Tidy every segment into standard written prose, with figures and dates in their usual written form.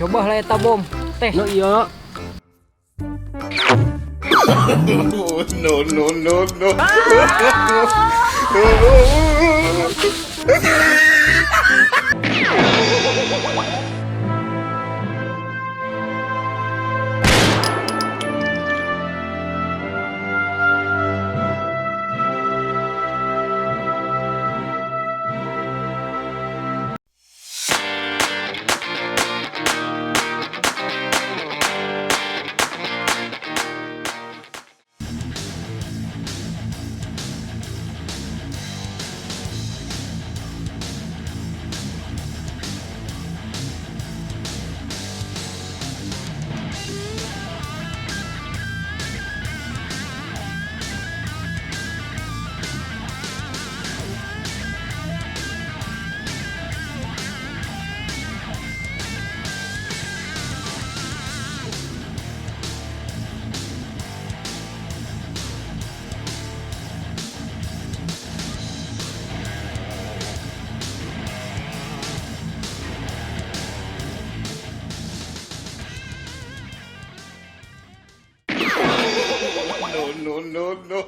Coba lah eta bom teh. No iya. No, no, no, no. No, no, no.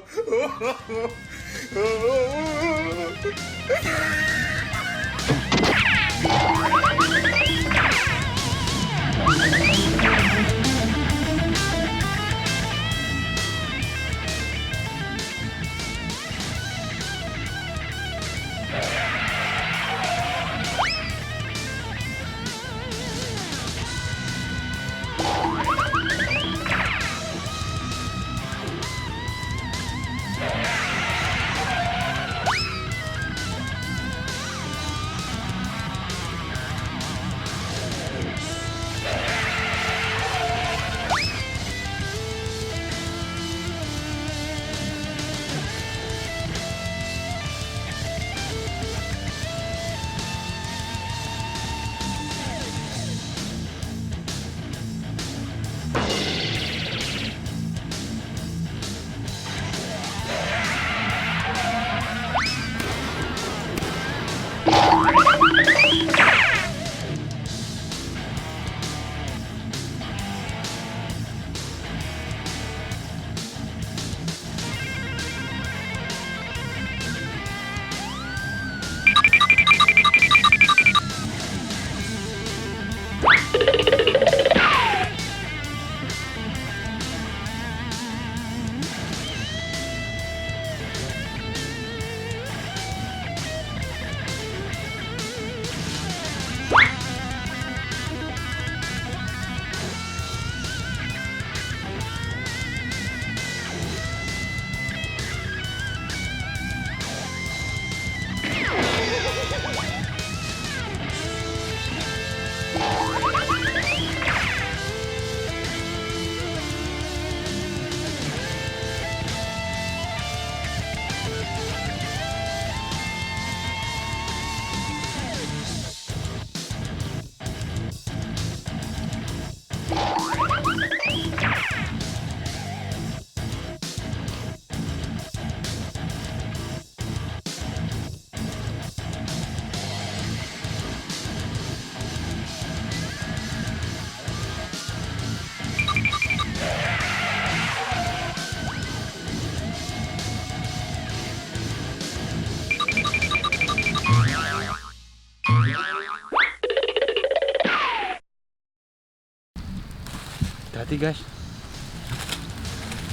Hati-hati guys.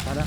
Pada.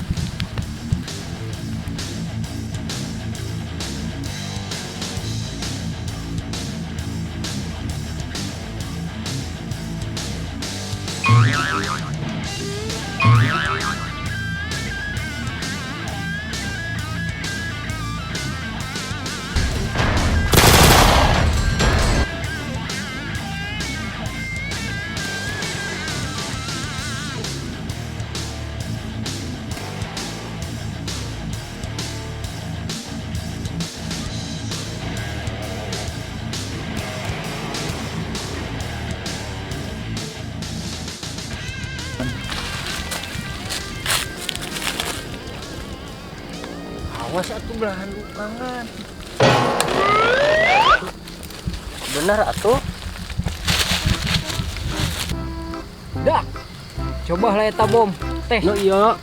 Awas atuh belahan lukangan. Benar atuh. Dak. Coba lah eta bom. Teh. No iya.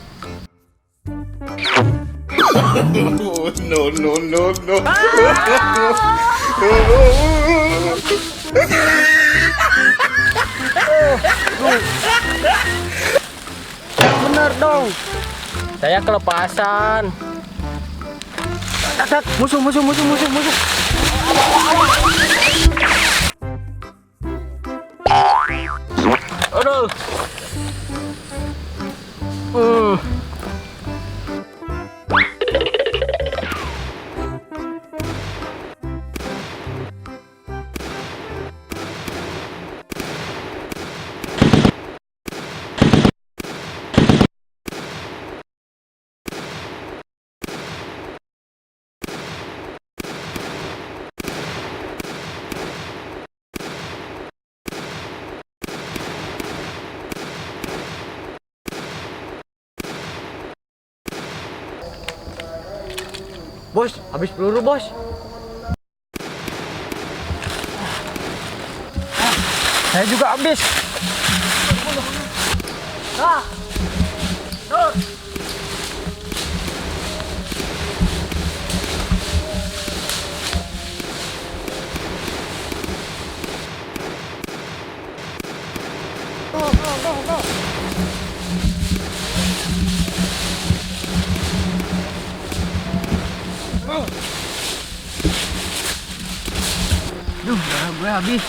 No, no, no, no. Bener dong. Saya kelepasan. Tak, musuh. Aduh. Bos, habis peluru bos. Saya juga habis. Duh, darah gue habis.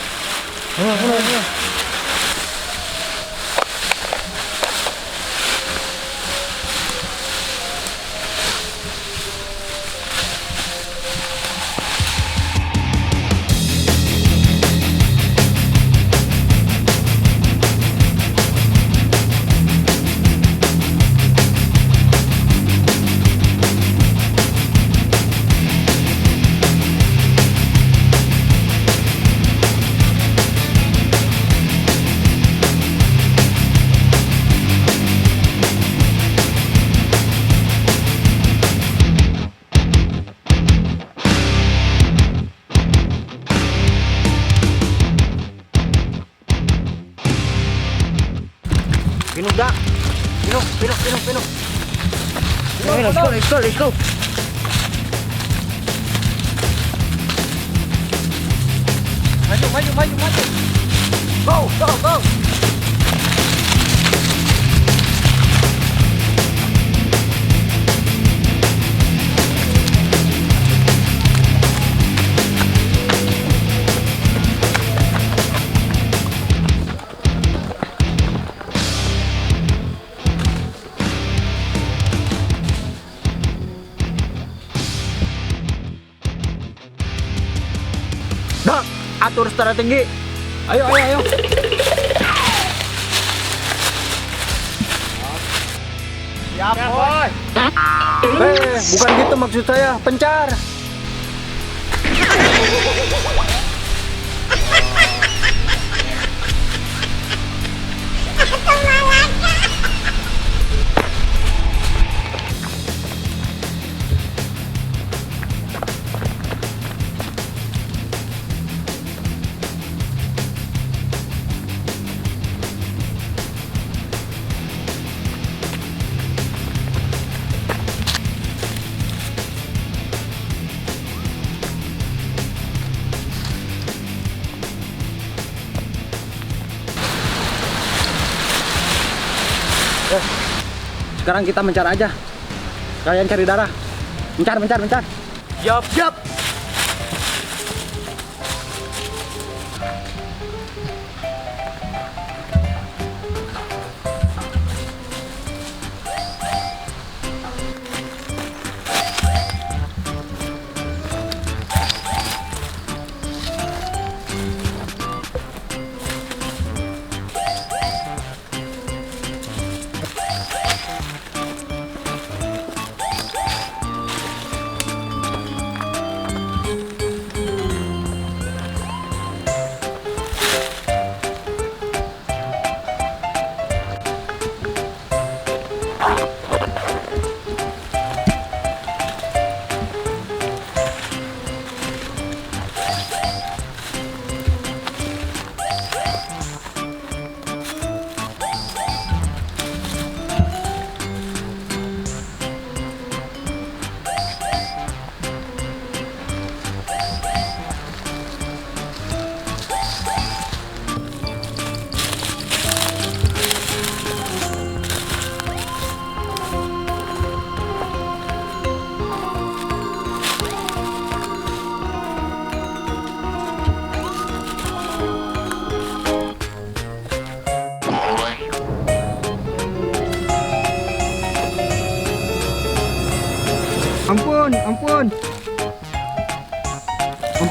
Minum dak. Minum. Let's go. Maju. Go. Dak, atur strategi. Ayo. Siap, boy. Bukan gitu maksud saya, pencar. Sekarang kita mencar aja. Kalian cari darah. Mencar. Siap.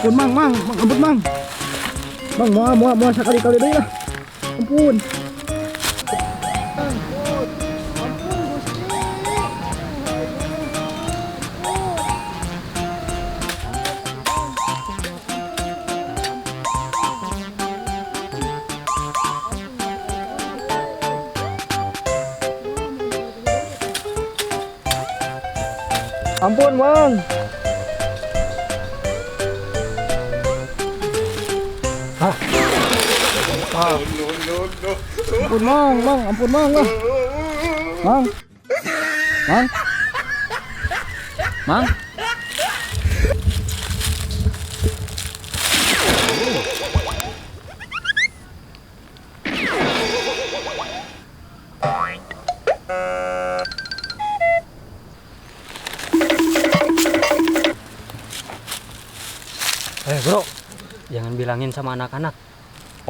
Ampun mang, ampun mang. Mang mau sekali-kali deh lah. Ampun. Ampun, Mang. Hah? Ampun, Mang, ampun, Mang, lah. Mang. Mang. Bro, jangan bilangin sama anak-anak.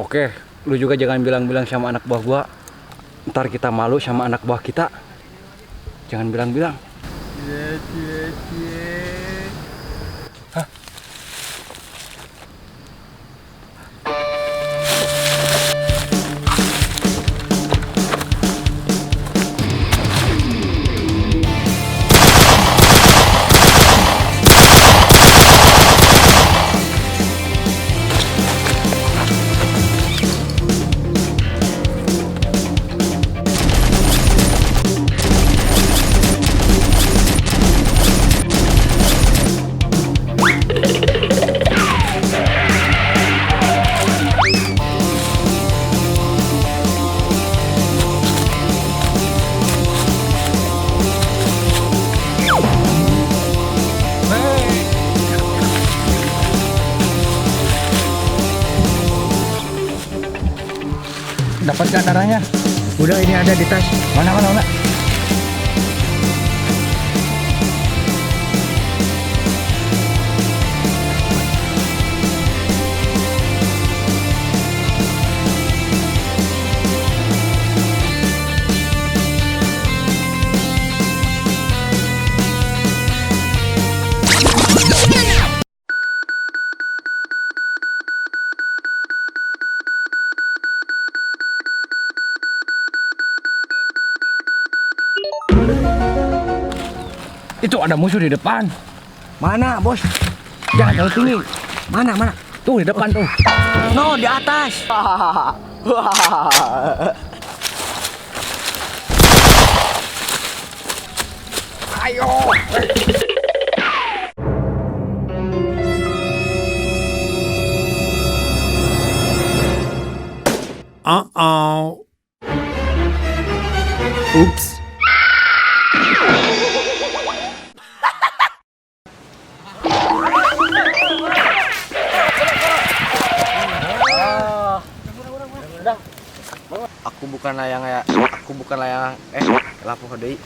Oke, lu juga jangan bilang-bilang sama anak buah gua. Ntar kita malu sama anak buah kita. Jangan bilang-bilang. Hah? Dapat gak darahnya? Udah, ini ada di tas. Mana? Itu ada musuh di depan. Mana, Bos? Jangan terlalu tinggi. Mana? Tuh di depan tuh. No, di atas. Ayo. Oops. Aku bukan layang lapuh deui.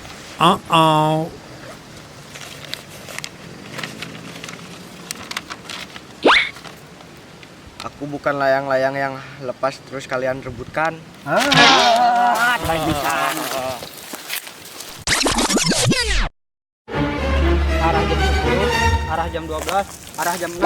Aku bukan layang-layang yang lepas terus kalian rebutkan. Lanjutkan. Arah jam 10, arah jam 12, arah jam 6.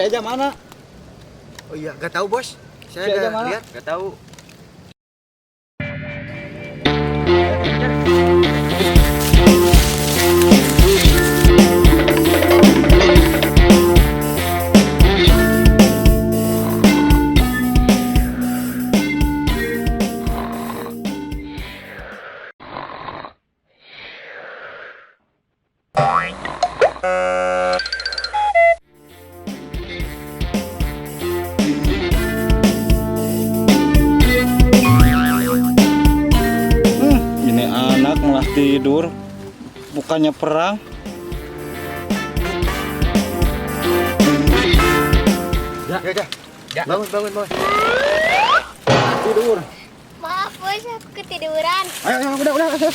Si Eja mana? Oh iya, nggak tahu bos. Saya Si Eja nggak mana? lihat, nggak tahu. Ini anak malah tidur, bukannya perang. Ya. Bangun, bangun, bos. Tidur. Maaf bos, aku ketiduran. Ayo, udah. Ayo.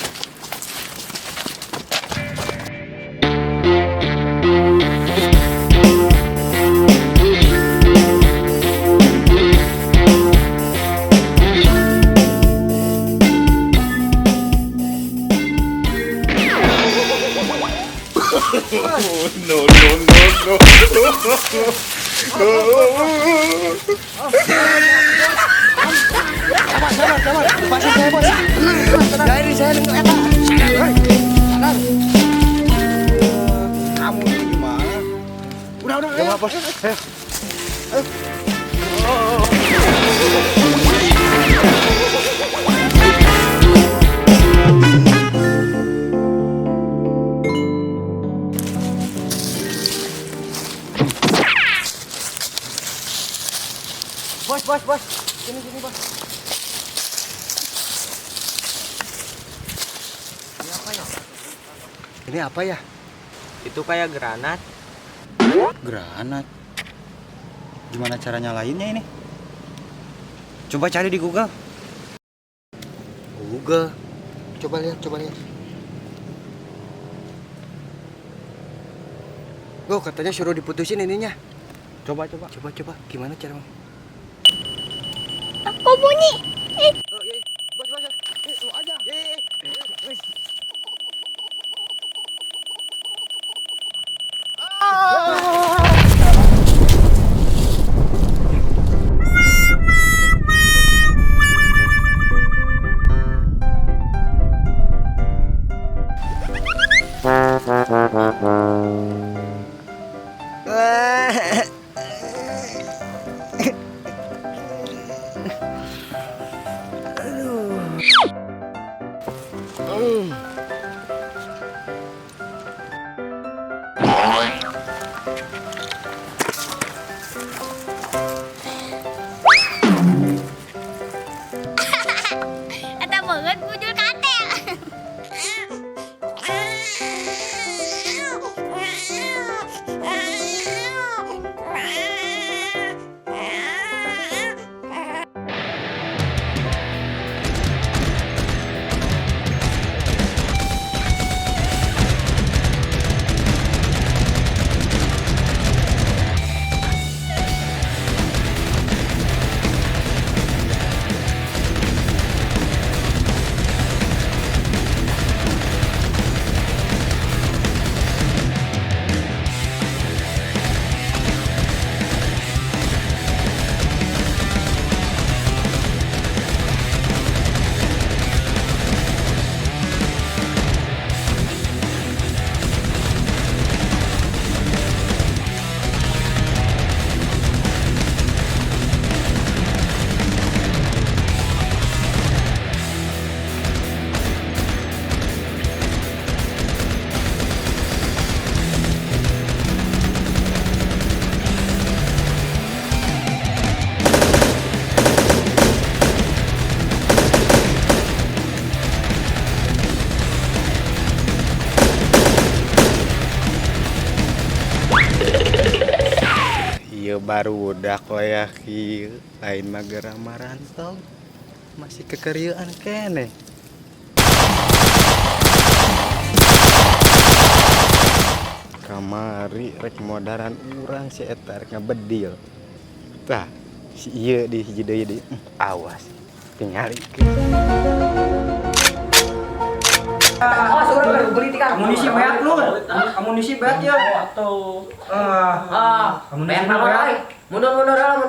No, no, no, no. Sabar. Lepasin saya, bos. Dari saya nunggu eta. Sadar. Kamu ini gimana? Udah. Gimana bos? Ayo. Bos. Sini, bos. Ini apa ya? Itu kayak granat. Granat. Gimana cara nyalainnya ini? Coba cari di Google. Google. Coba lihat. Oh, katanya suruh diputusin ininya. Coba. Gimana cara? Kok bunyi? Oh, iya. Bos. Lu aja. Iya. Ada banget bujur katel. Baru udah koyak kieu lain magera marantau masih kekerieuan kene. Kamari rek modaran urang si eta rek ngabedil. Tah, si ieu di hiji deui awas tingali. Oh, suruh beli tiga. Amunisi beat lu. Amunisi beat ya. Atau Amunisi pengen apa lagi? Mundur lah.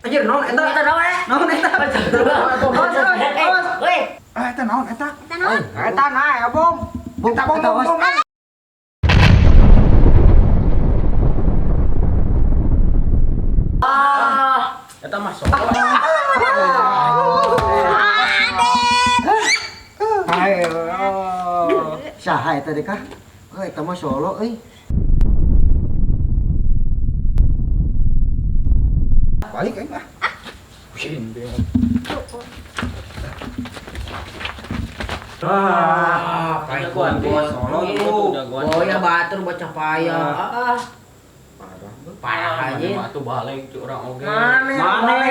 Anjir, naon eta? Naon eta? Eta naon eta? Eta nae, Bom. Eta bom. Eta mah sok. Saha eta deh kah? Eta mah solo euy. Balik aing ah. Kayak gua solo itu udah gua. Oh ya batur baca payah. Parah aja. Batu balik cu urang oge. Mana